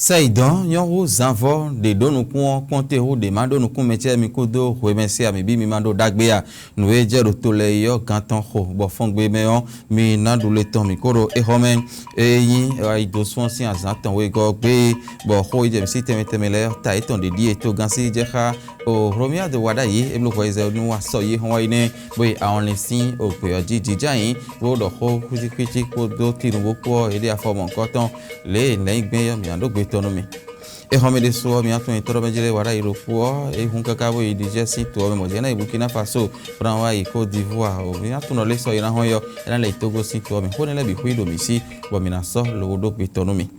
Saïdan, yon zanvo de donukun konte ou de mandonukun métier mi kodo remercier ami bi mi mando dagbea nous ejero tole yo kanton ho bo fongbe meon mi nandu le ton mi koro e homen e yin ai do son si azatan we go gbe bo ho ije mi siteme temele ta eton de die to gansi jeha o romia de wadayi e blo koize nu wa so yi hon ine bo a on lesin o pe oji jijayin bo do ho kwiti ko do tinubo ko e de afomon koton le gbe yo mi ando gbe tonomi e home de so mi atun toro mejele wara iropo e hun kakabo i dije si to mo je na Burkina Faso pran wa i Côte d'Ivoire o mi atun le so ira hon yo ena le Togo si to mi hone le bi huido mi si bo mi na so lo do gbe tonomi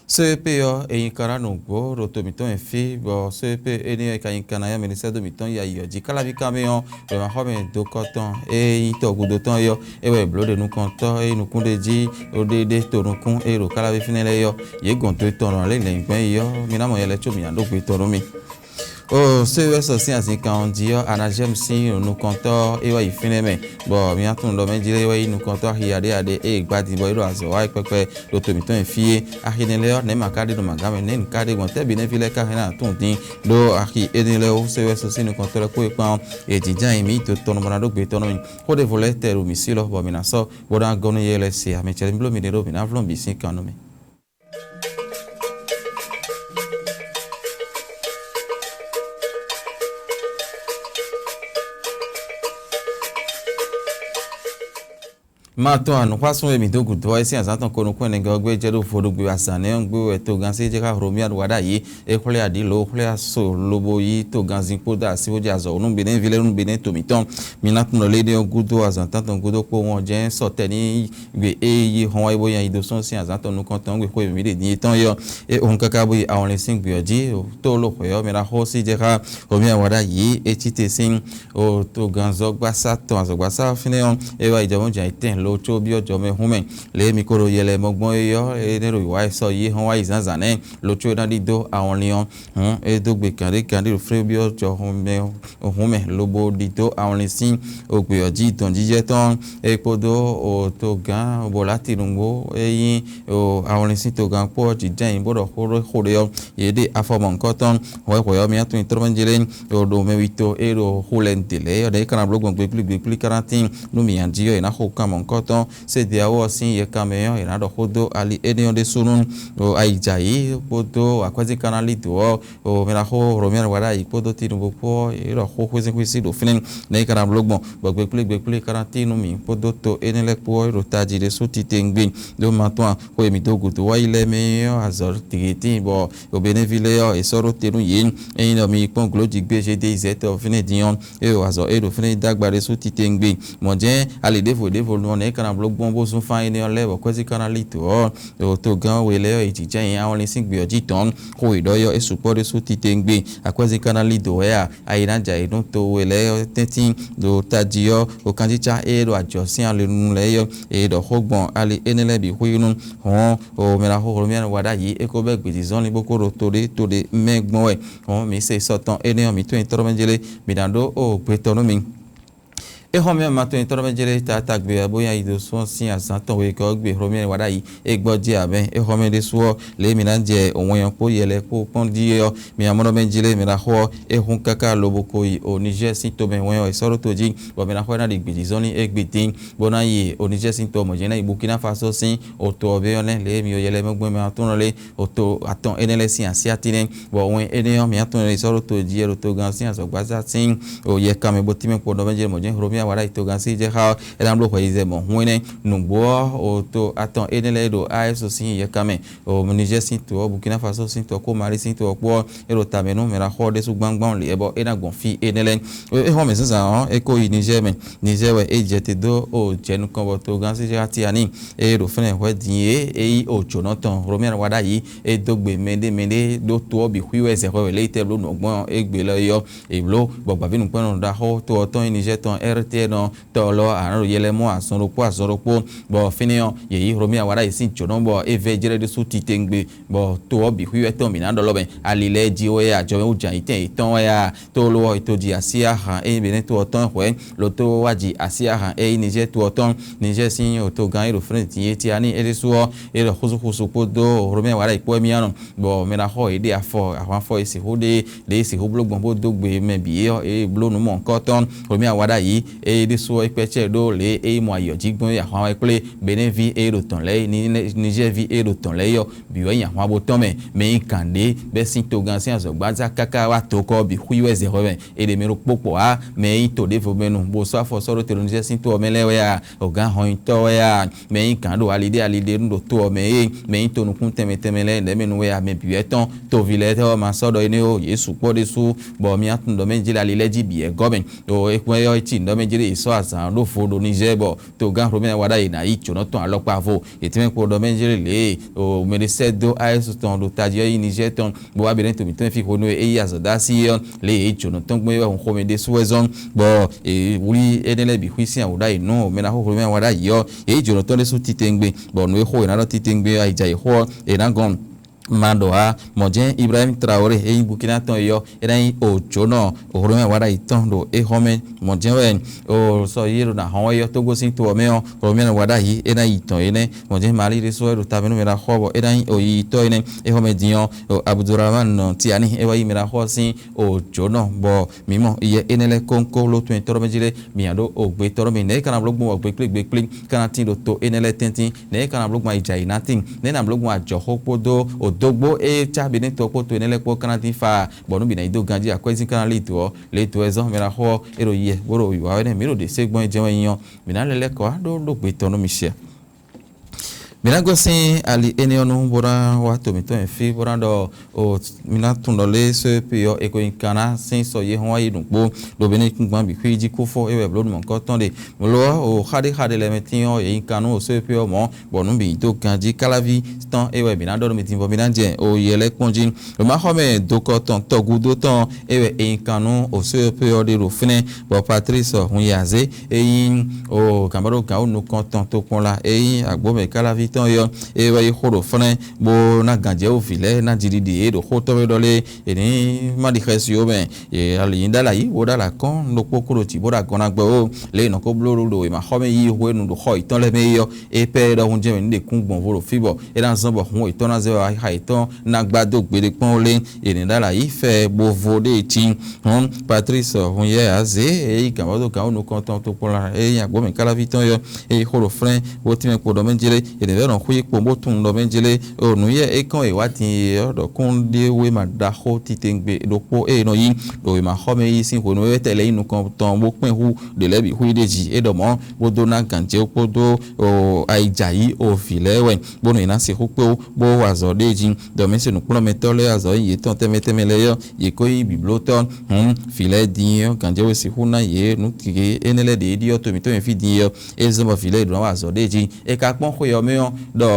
CEP yo e kara no go rotomiton fi bo CEP eni e kan kana ya ministère do miton ya yo ji kala bi kameon be ma home do koton e to gudo ton yo e we blode nu konto e nu kunde ji o de to nu kun e ro kala bi finele yo ye gon to ton le le gben yo mi na mo yele cho mi ando gbe ton mi oh CES aussi ainsi quand on dit anagem si nous comptons et ouais finalement bon bien tout le monde dit ouais nous comptons regarder et gbadi boy ro azo ouais pepe l'automiton fie ahinele ne makade no magame ne nkade gonte bi ne file ka na ton din do ahi enele o CES aussi nous comptons ko e pan et dijan imi to ton mo na do gbe ton mi ko de voler ter o misilo bo mi na so bo dan gonu yele si a me chemblo mi de ro mi na vlon bi sin kanomi Mato anu kwaso emi dogu do esi azatan kono ko ne gogbe jedo fodugbe asane ngbe e to ganse je ka romia wada yi e kole adi lo kole aso lobo yi to ganzin poda si oje azo nu benen vile nu benen to miton minat no lede ogudo azatan ton gudo ko won je so teni gbe e yi hon ibo yan ido son si azatan nu konton gbe ko emi de ni ton yo e on kaka bo a on le sing gbe oji to lo ko yo mira ho si je ka romia wada yi e tite sin o to ganzo gbasa to azo gbasa fine on e wa ijawon je iten locho bi ojo me humen le mi koro yele mogbon yo e nero iwa so yi hon wa izanzane locho na di do àwọn lion e do gbe kande ro fre bi ojo humen lobo di do àwọn lisin ogbe oji ton jije ton e podo o to gan o bolati rungo e yin o àwọn lisin to gan po ji den bodo kore yo ye de afomon koton o ko yo mi atun tromanjele o do me wito e ro hulentele o de kana blogon gbe quarantine no mi anji yo na ho kamon koton se de awo sin ye kameyon ina do hodo ali enion de sunun o aijayi podo akwazi kanali do o mera ho romier wada ipodo tinubu po iro ho kwezi do finin na ikara blogbon gbe quarantine mi podo to enele po iro taji de suti tengbe do matwa ko emi dogu to wa ile meyo azor tigiti bo o benevile yo e soro tenu yin eno mi pon gloji gbe je de izeto finin dion e o azor e do finin dagbare suti tengbe mojen ali devo no ne kana blogbon bo sun fa ene ole bo kwezi kana lito o to gan wele o ijije yin awon lesin gbe oji ton ko idoyo e supo de su titengbe akwezi kana lito ya ayina ja idun to wele tetin do tajio o kanjicha e do ajosin ale nu le yo e do hogbon ale enele bi huyunu hon o mera ho romian wada yi e ko be gbe zon li bokoro to de megbon we hon mi se sotan ene mi to intoromenjele mi dando o gbe tonu mi e home mato intoro jere ta tagbe boya ido so sin asanton we ko gbe romi wada yi e gboje aben e home de so le mi na je ohun yan po yele po pon di yo mi amono menjile mi na ho e hun kaka loboko yi o Niger sin to ben won e soro toji bo mi na ho na de gbe zoni e gbe tin bona yi o Niger sin to mo je na Burkina Faso sin o to be yon le mi o yele mogbo mi atun le o to aton enele sin asiatine bo won ene mi atun le soro toji e to gan sin asogbaza tin o ye kame bo ti me po do menjile mo je romi wada ito gansi je ha elam lo khoize mo huene nugbo o to aton enele do AFC sin ye kame o Niger sin to Burkina Faso sin to ko Mali sin to po ero tamenu mera ho de su gbangban le ebo ena gon fi enele e ho me sansan e ko Niger we e jete do o jenu kan bo to gansi je ati ani e ro fene ho din e o Jonathan Romier wada yi e dogbe mende do to bi hwiwe ze ho le te lo no gbon e gbe lo yo e blo gbogba binu pon da ho to oton Niger ton te no to lo aro yele mo asoropo bo finion ye romi awara isi jono bo evejere de suti tengbe bo to bi hu eto mi na do lo ben alile ji o ya jo ujan ite iton ya to lo itoji asia han e be ne to oton we lo to waji asia han e Niger to oton Niger sin o to gan ero friend ti eti ani e so e lo khusu podo romi awara ipo mi anu bo me na ho ide afo àwọn afọ esi hode le esi ho blogbon bo dogbe me bi e blonu mo nkan ton romi awara yi e de so ipeche do le e mo ayo jigbon àwọn iple benevi e ro ton le ni Niger vi e ro ton le yo bi yo yan àwọn aboton me kande be sin to gan sin aso gbaza kaka wa to ko bi huiwe 0 e de mero popo a me to de fo benu bo so afọ so ro te Niger sin to melewe ya ogan hon to ya me kando alide ndo to me to nukun temetemele de menu ya me bi eton to vilete o ma sodo ene o Yesu po de su bo mi atun do menjile alileji bi e goben o ekwe yo ti ndo menjile iso asan do fo do Niger bo to gan romi wada ina icho no ton alopa fo etime po do menjile le o merece do aiso ton do taji yi Niger ton bo wa beren to mi ton fi ko no e ya so da si le icho no ton gbe yo ko me de suwezon bo e wuri enele bi huisi an wada ino me na ho romi wada yo e icho no ton le su titengbe bo no e ho ina do titengbe ai jai ho e na gon Mandoa Mojen Ibrahim Traoré e Burkina ton yo eran ojo no orome wada iton do e home Mojen wen o so yero na hon yo to go sin to me o orome wada yi eran iton ene Mojen Mali re so ro tabenu me ra hobo eran o ito ene e home dion o Abdurrahman no ti ani e wa yi me ra ho sin ojo no bo mimo iye enele konko lo twen toro mejile mi ado o gbe toro mi ne kana blogun o gbe kana tin do to enele tentin ne kana blogun ija inatin ne na blogun ajo hopodo o dogbo e chabe ne to poto enele po kana tin fa bonu bi na ido ganji akwezi kana leto ezo mera ho ero ye boro wa ne miro de segbon jewen yan mi na lele ko do gbe tono mi se Minago sin ali enionu bora wa to mi to en fi bora do o mina tun do le se pe yo eko inkana sin so ye hon ayi dunpo do be ni kungban bi kwiji ko fo ewe blood mon ko ton de mo lo o khade le metin yo e inkanu o se pe yo mo bonu bi to kanji kalavi stan ewe mina do mi tin bo mina je o yele ponji o ma ho me do ko ton to gudo ton ewe inkanu o se pe yo de ro fine bo Patrice hun yaze eyin o kamaro ka o nu kon ton to pon la eyin agbo me kalavi ton yo e wa yoro fane bo na ganje o vile na diridi e do hoto me dole e ni ma di khesio ben e ali indala yi wo dala kon no pokoro ti bo da gona gbe o le no ko bloro do e ma home yi ho enu do ho iton le me yo e pe do hun je me ni kun gbon voro fibo e dan san bo hun iton na ze wa ha iton na gbado gbere pon le e ni dala yi fe bo vode ti hon Patrice hun ye aze e kan bo do kan no kon ton to pon la e yan gbo me kala viton yo e horo fren wo ti me ko do menjire e ron huye pombo tun do menjele o nu ye e kan e wa tin do kun de we ma da ho ti tengbe do po e no yin do ma ho me yi sin ho no we tele inu kan ton bo pin hu de lebi hu deji e do mo bo do na ganje o do o aija yi o filewe bo no ina se hu pe o bo wa zo deji do me se nu kulo metole azo yi ton teme le yo ye ko yi bibloton file din ganje we se hu na ye nu ti enele de idio to mi to fi din yo e zo mo file do wa zo deji e ka pon ko yo me do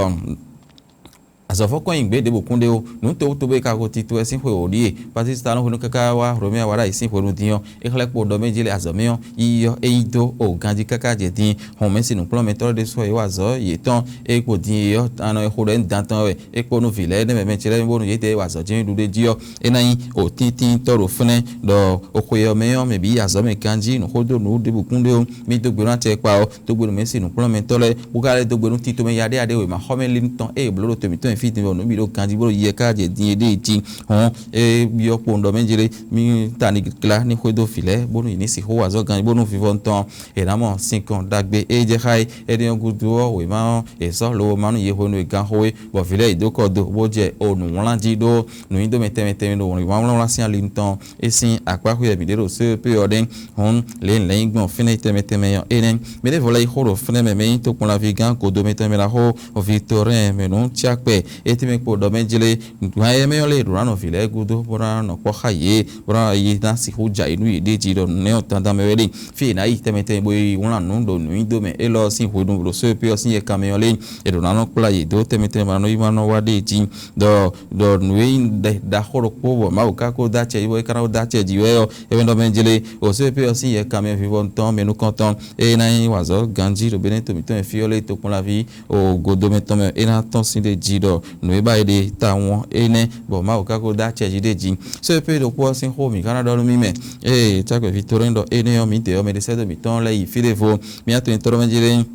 asofoko ingbe de bokunde o nu to be ka ko titu esin ho ori patista no kaka wa romia wara isin ho nu diyan e khlepo do mejile azomiyan iyo eido o ganji kaka je din hon mesin nu plan meto de so e wa zo ye ton e ko din yo ano e ho re dan tan we e ko nu vile de me chele bo nu ye de wa zo jin du de dio e nayin o tintin toro fune do o ko yo meyan me bi azome kanji nu ho do nu de bokunde o mi do gbe ran te pa o to gbe nu mesin nu plan meto le bu ka le do gbe nu tito me yade ade we ma ho me linton e bloro to mi to fit no bi do kanji boro ye ka je din de ti hon e bi opo ndo menjele mi tani kla ni ko do file bonu ni si ho wazo gan bonu fi von ton e na mo 5 ans dagbe e je khai e de gudu o we ma e so lo ma nu ye ho nu gan ho we bo file do ko do bo je onu won lanji do nu indo meteme do won wa won sin linton e sin apa ko ye bi de ro se pe oden hon le gbon fine teme yo enen me de volay ho ro fine me to kon la vi gan ko do meteme la ho o victorin me non tiakpe etime po do menjele ntuaye meyole durano vile gudo bora no kwa haye bora yi na si hoja inu ide ji do ne otanda mewele fi na itemete boy wona nundo nuindo me elo sin hodun ro so pe osin ye kameyole e durano kula yi do temete mano imano wade ji do nui da horo po ma ukako da che iwe kana da che jiwe e do menjele o so pe osin ye kamey vivon ton menu content e na wazo ganji do beneto miton fiole to pour la vie o godo meton e na ton sin de ji do nui ba ide ta won ene bo ma ukako da che ji de ji so pe do po sin ho mi kana do mi me e ta ko vitorendo ene o mi de o me de se do miton le ifidevo mi ato intoro menjele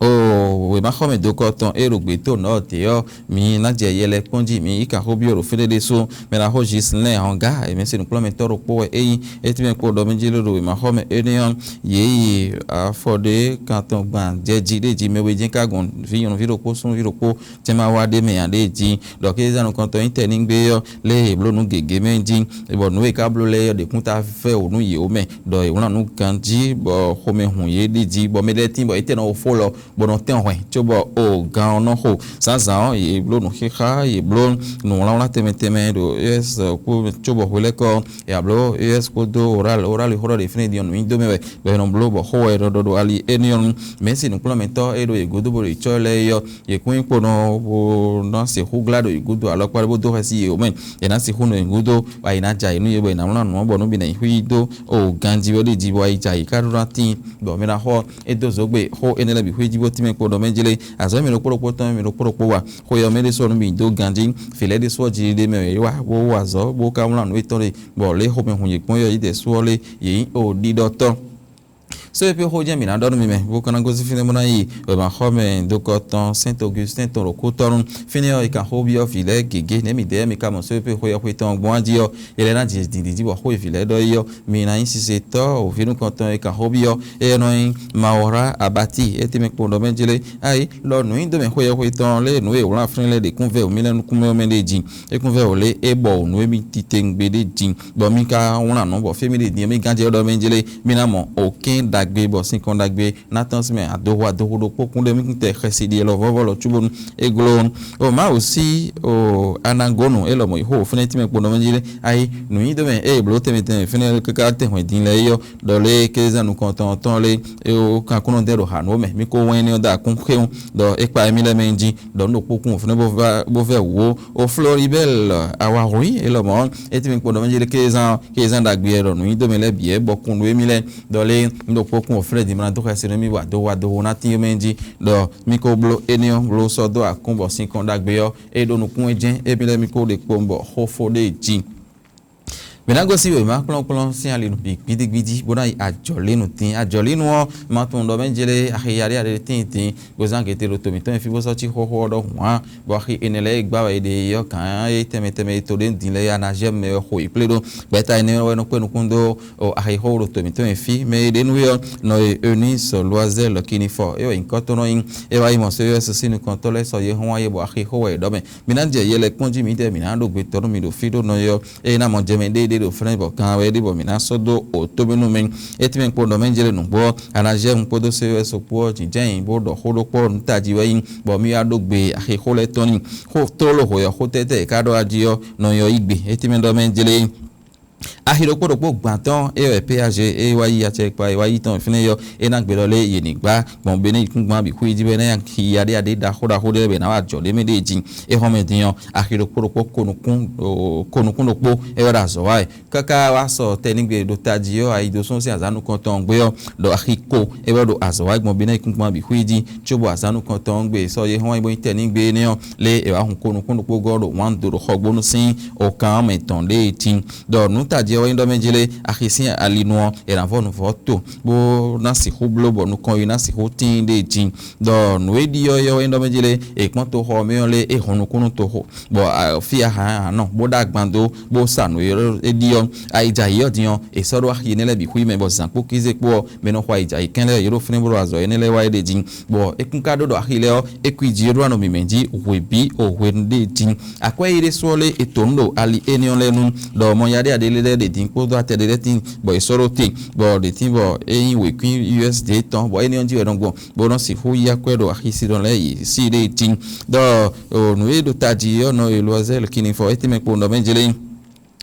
o we ma khome do ko ton erugbe to no te yo mi na je yele ponji mi ka ho bi oro fede de so me na ho jisle hanga e me se no plomento ro po e ti me ko do mi jilo ro we ma khome enion ye a fode kanton gban je ji de ji me we jin ka gun fi yon vi ro po sun vi ro po te ma wa de me ande ji do ke zanu kanton inte ni gbe yo le blo nu gege me ji e bo nu e ka blo le yo de kun ta fe onu ye o me do e wona nu kan ji bo khome hun ye de ji bo me de tin bo ite no fo lo bono ten hwe chobo o gan no ho sansan e blo no khikha e blo no la teme do yes ko chobo hole ko e ablo yes ko do oral horo de fini dion mi do me be no blo bo ho e do ali enion mesi no complemento e do e godo bo ri chole yo e kun ko no bo no se huglado e godo alo kwa bo do hasi o men e na se hu no e godo wa ina ja inu ye bo na no bo no bi na hu do o ganji bo de ji bo ai ja i ka do ratin bo me na ho e do zogbe ho enele bi hu jibo time ko do menjele azo mi ro poro ton mi ro poro wa ko yo me de so no mi do ganji fele de so ji de me wa bo wa zo bo ka mla no itore bo le ho me hunye pon yo ide so le yi o di doctor so pe ho je mi na do mi me bo kana go si fine mo na yi we ma ho me do ko ton Saint Augustin ton ko torun fine yo ka ho bi o file gege ne mi de mi ka mo so pe ho yo ko ton gbon ji yo ele na ji di bo ho file do yo mi na yin si se to o finu kon ton ka ho bi yo e no yin maora abati e ti me ko do menjele ai lo nu yin do me ho yo ko ton le nu e o la frin le de kun ve o mi le nu kun me o me de ji e kun ve o le e bo nu e mi ti te ngbe de ji bo mi ka wona no bo fe mi de di mi ganje do menjele mi na mo o kin dagbe bo sin kon dagbe na tan me adowa do pokun de mi te khesi di lo vovo lo tubun e glon o ma aussi o anangono e lo mo ho fune ti me po do menjele ai nu yin do me e blo te me te fune ka te ho din le yo do le ke za nu kon ton le e o kan kuno de ro ha no me mi ko wen ni o da kun keun do e pa mi le menji do no pokun fune bo ve wo o Floribel awarui e lo mo e ti me po do menjele ke za dagbe ro nu yin do me le bi e bo kun we mi le do le ndo pokun ofre di man do ka se mi wa do na ti menji do mi ko blo enion blo so do akun bo sin kon dagbe yo e do nu kun ejen e bi le mi ko de pombo ho fo de ji Benago si we ma plon si ali no big bidi bona ajole no tin ajole no ma ton do menjele ahiyari ade tin gozan ke te lo to mi ton fi bo so ti ho do wa bo hi enele gba we de yo kan e teme to den din le ya na jem me ho i pledo beta ene we no kwenu kundo o ahi ho lo to mi ton fi me de no yo no Eunice Loisel kini fo e in kotono in e wa imo se yo so sinu kontole so ye ho wa ye bo ahi ho we do me minanje yele konji mi de mi na do gbe to mi do fi do no yo e na mo jeme de do friend bo kan we de bo mi na so do o to binu men etimen po do menjele no bo ana je mo do se so po jinjen bo do ho do po ntaji we bo mi adogbe ahi ho le toni ho to lo ho yo ho tete ka do ajiyo no yo igbe etimen do menjele ahirokpodopo gbantan PAG ewayi achepa ewayi tan fine yo ena gbelole yenigba gbonbe ni kungban bi ku ijibe na ki ade da hoda be na wa jole medeji e homediyan ahirokpodopo konukun dopo e wada so wa kaka wa so tenigbe do taji yo aido son si azanu kan ton gbe yo do ahiko e wado azowa gbonbe ni kungban bi ku iji chobo azanu kan ton gbe so ye hon ibo tenigbe ni yo le e wa hun konukun dopo godo wan do hogbonu sin o kan meton le tin do nu taji yo ndo menjele akhisin alino eranvonu voto bo na si hublo bo nu kon na si hotin de jin do nu ediyo yo ndo menjele e pon to ho me le e honu kunu to ho bo fi ha no bo dagbando bo sanu ediyo aija yo dion e soro ahinele bi hui me bo zanpo kize po me no kwa ija ikenle yoro fune bo azo enele wa de jin bo ekunka do ahile o ekwiji ro no mi menji webi o wende jin akwa ire sole etondo ali enion lenu do mo yade adele de din ko do atede de tin bo isoro te bo de tin bo eyin we queen USD ton bo eni onji edon go bo no si hu ya kwedo ahisi don le si de tin do no e do taji yo no elozel kini fo etime ko ndo menjele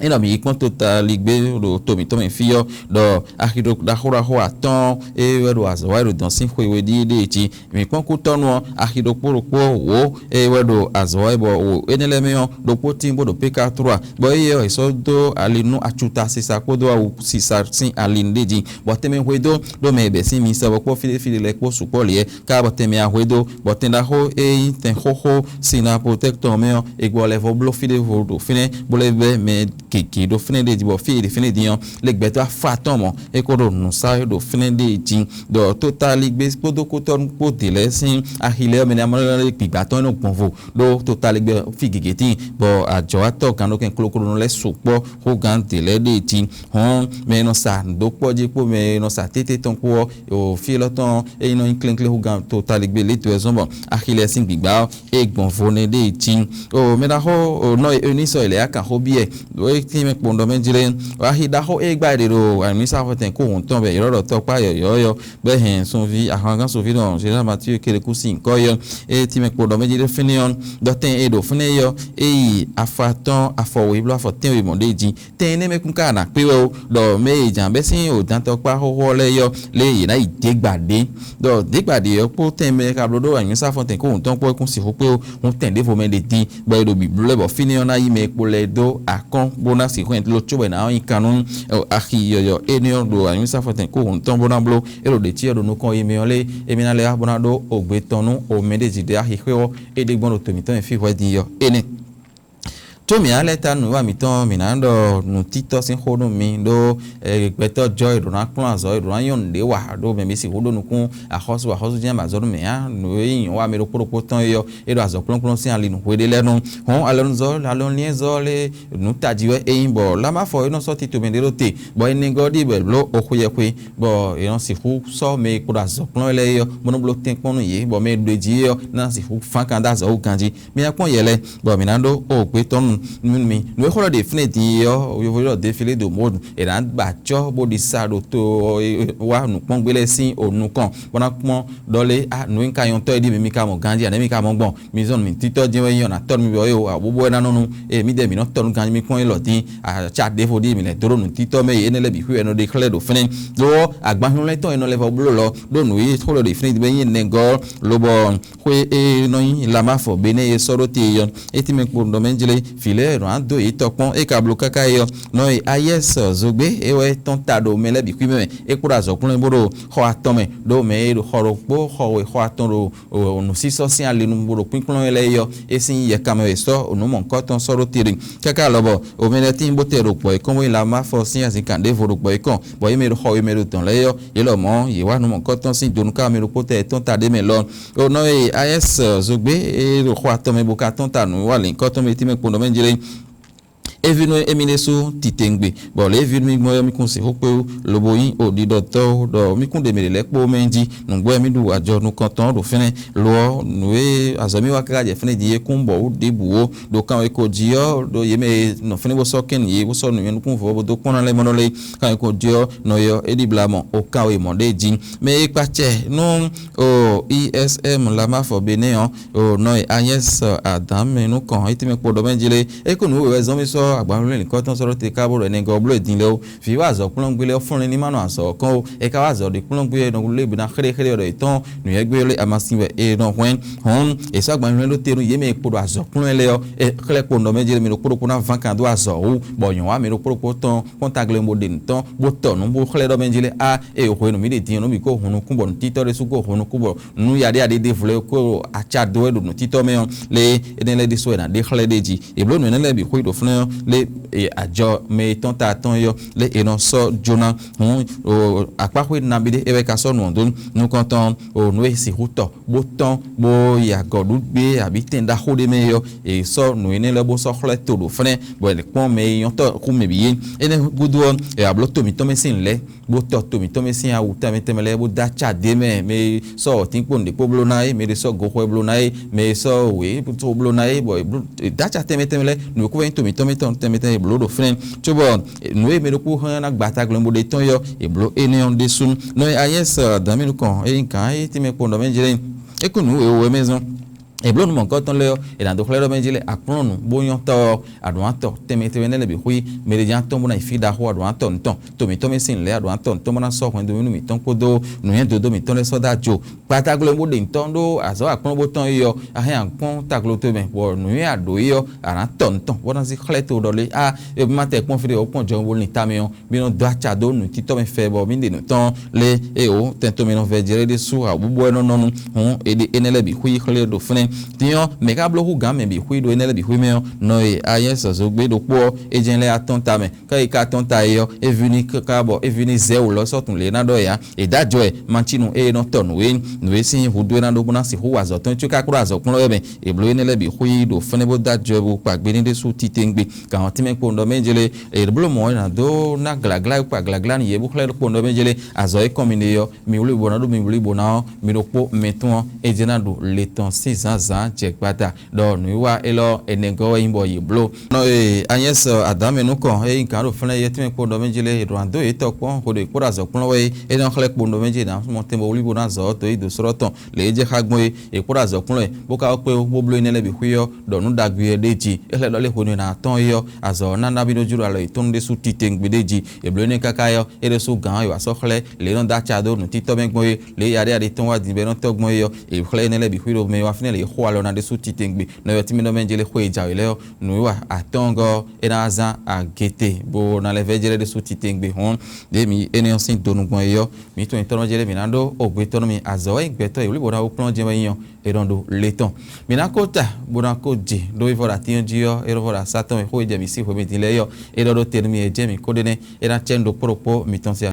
ina mi ikpon total ligbe do tomi tomi fiyo do akido da hora ho aton e wedo azwa do sin ko we di de ti mi ikpon ku tonu akido poropo wo e wedo azwa bo wo enele meyon do poti bo do pk3 bo ye so do alinu achuta sisa ko do au sisa sin alindeji bo teme hwedo do me be sin mi sa bo file le ko supo le ka bo teme a hwedo bo tenda ho e ten ho sina protector meyon e gbo le vo blo file vo do fine bo le be me kiki do fene de jibo fi de fene dion le gbeto afaton mo e ko do nu sa do fene de jin do total gbe podo ko ton ko de lesin ahile me na mo le pigba ton no ponvo do total gbe fi gigeti bo ajo ato kan do ken klokoro no le sopo ho gan de le de tin hon me no sa do poje po me no sa tete ton ko o fi lo ton e no inklenkle ho gan total gbe le to ezon ahile sin gbigba e gbonvo ne de tin o me da ho no eni so ile aka ho bi e ti me pondo menjile wa hida ho e gba de ro ami sa fo ten ko won ton be iro to pa yo be hen son vi ahangan so vi don Gérard Mathieu kele ku sin ko yo e ti me pondo menjile finion do ten e do fune yo e afaton afowe blo afoten we monde ji ten ne me kun kana pe o do me jan be sin o dan to pa ho le yo le yi na ide gbade do de gbade yo po ten me ka blodo ami sa fo ten ko won ton po kun si ho pe o won ten de fo me de ti be do bi blo bo finion na yi me po le do akon bona si ko lo chobe na yin kanun ahi yo enio do anyi sa foten ko hun ton bona blo ero de ti ero no kon yemi ole emi na le abona do ogbe tonu o medeji de ahi ko e de gbon to mi ton fi wedi yo ene to mi aleta nu wa mi ton mi na ndo nu tito sin hodo mi do gbeto joy do na kun azo do yan de wa do me mi si hodo nu kun ahosu jan ma zo do me ya nu yin wa mi ro poropo ton yo e do azo klon sin ali nu wede lenu hon alon zo alon ni zo le nu tajiwe e yin bo la ma fo ino so tito me de rote bo eni godi be lo okuye kwe bo e si hu so me ko azo klon le yo mo no blo ten pon nu ye bo me doji yo na si hu fan kan da zo kanji mi akon yele bo mi na ndo o pe ton mi no ko de finiti yo yo défilé de mode e ran gbacho bo di saro to wa nu pon gbele sin onu kan bona pon dole a nu nka yon to edi mi ka mo ganji ani mi ka mo gbon mi zon mi tito je we yon na ton mi yo abobo na nonu e mi de mi no ton ganji mi pon lo tin a cha defo di mi le toro nu tito me ene le bi hu eno de kle do finin do agbahun le ton eno le fo blo lo do nu yi to lo de finiti be yin nego lo bo hwe e no yin la ma fo bene e soro ti yon eti me po do menjele file ran do itopon e ka bloka ka yo no ayes zogbe e we ton tado mele bi kwime e kura zo kun boro ho atome do me ro horopo ho we ho aton ro onu siso sin ale nu boro pinkun ele yo e sin ye kame so onu mon ko ton soro tiri kaka lobo o mele tin bo te ro po e kon we la ma fo sin asin kan de fo ro po e kon bo e me ro ho e me ro ton le yo ye lo mo ye wa nu mon ko ton sin donu ka me ro po te ton tade me lo o no ayes zogbe e ro ho atome bo ka ton tanu wa le ko ton me ti me pondo menjire evino eminesu titengbe bo le evino mi mo mi kun se ho pe lobo yin odi doctor do mi kun de mele po menji nu gbo mi du ajo nu kan ton do fene lo nu e azomi wa ka je fene di e kun bo de buwo do kan e ko jio do ye me no fene bo so ken ye bo so nu yen kun fo bo do pon le mono le kan e ko jio no yo edi blamo o kan we mo de jin me e pa che nu o ESM la ma fo beneon o no Agnes Adam nu kan iti me po do menjile e ko nu we zomi so agbarun le nkan ton sọ̀rọ̀ te ka boro eni go blo edin le o fi wa zo plon gbe le fun ni manu aso kan o e ka wa zo de plon gbe no le bi na khere ro itan nu ye gbe le amasin we e no wen hon e so agbarun le teru ye me podo azo plon le o e kle po no meje mi ro podo na 20 kan do azo o bo yan wa mi ro podo ton contact le mo de ntan bo ton no bo khle do meje le a e o ko no mi de tin no mi ko hunu kun bo tito re su ko hunu kun bo nu ya de de vle ko acha do e do no tito me le eden le de so na de khle de ji e blo no le bi ko do fun le ajo me ton ta ton yo le eno so jona o apakwe nabide ebe ka so nu ndun nu konton o nu esi huto boton bo ya godu gbe abi tenda hode me yo e so nu ene le bo so khle to do fene bo le pon me yon to ku me biye ene gudu e ablo to mi to me sin le bo to mi to me sin a uta me temele bo da cha de me so tin pon de poblo na e me de so go ko blo na e me so we to blo na e bo da cha temele nu ku ven to mi to me ton on temete eblo do fren chobo noe me do ku han na gbata glombo de ton yo eblo ene on de sun no ayes daminu kon e nkan e ti me pondo menjire ekunu e o maison eblo no monko ton leo e dando chlero menjile akronu boyon to aduanto temete wenele bi hui meridian tombo na ifida ho aduanto nton to mi sin le aduanto to mona so hwen do mi ton kodo no yen do mi ton le soda jo pataglo mo de nton do azo akron bo ton yo ahe ankon taglo to me wo no yen ado yo ara ton wona si khleto do le a e ma te pon fide o pon jo wo ni tamion bi no do acha do nu ti to me fe bo mi de no ton le e o tento mi no ve jere de su a bubo no no hon e de enele bi hui khledo do fnen tiyo meka bloku game bi hui do enele bi hui me no e ayes zo gbe do po ejenle atonta me ka e ka tonta yo e vini kabo e vini ze o lo sotun le na do ya e dajo e manchinu e no ton we no e sin hu do na do buna si hu wa zo ton tu ka kuro azo kun lo be e blo enele bi hui do fene bo dajo bo pa gbe ni de su titengbe ka hon ti me po ndo menjele e blo mo na do na glagla pa glagla ni ye bu khle po ndo menjele azo e komine yo mi wuli bona do mi wuli bona mi do po meton e jena do le ton 6 ans jekpata do nuwa elo enego imbo yiblo no Agnes adame no kon e nkaro funa yetime ko do menjile rwando e to kon ko de kura zo kun we e don khle ko do menjile na mo tembo wuli bona zo to e do soroton le je khagbo e kura zo kun le boka pe bo blo ne le bi huyo do nu dagbe deji e le do le ko ni na ton yo azo na na bi do juro alo iton de su titengbe deji e blo ne kaka yo e de su gan yo aso khle le don da cha do nu tito mengbo le yare yare ton wa di be no to gbon yo e khle ne le bi huyo me wa fine le ho alo na de su titengbe no yo timi no menjele ho eja ile no wa atongo ena za agete bo na le vejele de su titengbe hon de mi ene osin donu gbon yo mi to itono jele mi nando ogbe tono mi azo igbeto e wuli bo na o plon je yan erondo leton mi na kota bo na ko je do ifora tinji yo ero fora satan ho eje mi si ho mi dile yo ero do termi eje mi ko de ne era chendo propo mi ton se